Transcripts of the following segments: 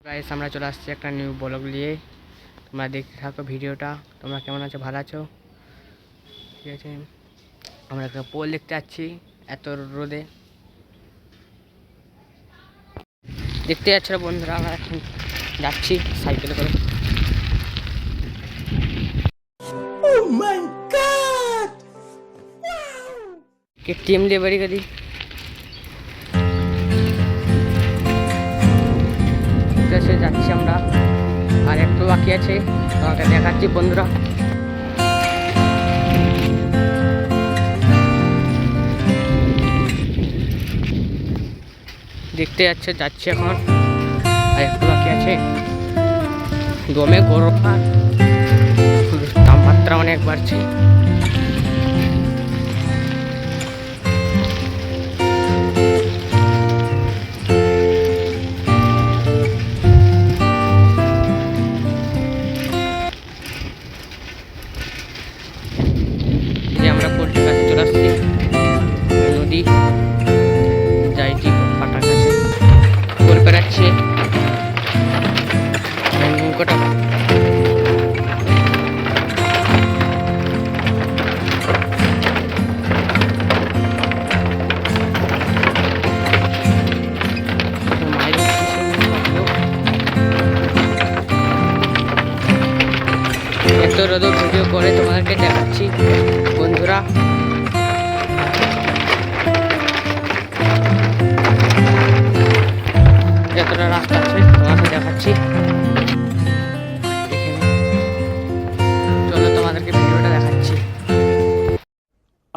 Guys আমরা চলে আসছি একটা নিউ ব্লগ নিয়ে। তোমরা দেখতে থাকো ভিডিওটা। তোমরা কেমন আছো? ভালো আছো? ঠিক আছে, আমরা একটা পোল দেখতে যাচ্ছি এত রোদে। দেখতে যাচ্ছ বন্ধুরা, আমরা এখন যাচ্ছি সাইকেলে করে। কেটিএম দিয়ে বাড়ি গাড়ি যাচ্ছি আমরা, আর একটু বাকি আছে, তোমাকে দেখাচ্ছি বন্ধুরা। দেখতে যাচ্ছি এখন, আর একটু বাকি আছে। দমে গরম আর তাপমাত্রা অনেক বাড়ছে। আমরা পোলট্রির কাছে চলে আসছি, নদী যাইছি পাটার কাছে গোল পেরাচ্ছে নৌকাটা। এত রোদ ভিডিও করে তোমাদেরকে দেখাচ্ছি বন্ধুরা। যতটা রাস্তা আছে তোমাকে দেখাচ্ছি, চলো তোমাদেরকে ভিডিওটা দেখাচ্ছি।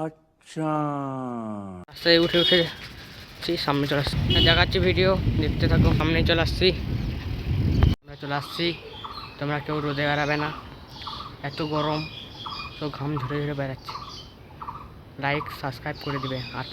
আচ্ছা, রাস্তায় উঠে সামনে চলে আসছি, দেখাচ্ছি ভিডিও দেখতে থাকো। সামনে চলে আসছি, আমরা চলে আসছি। তোমরা কেউ রোদে বেড়াবে না, এত গরম, তো ঘাম ঝরে ঝরে বেড়াচ্ছে। লাইক সাবস্ক্রাইব করে দিবে। আর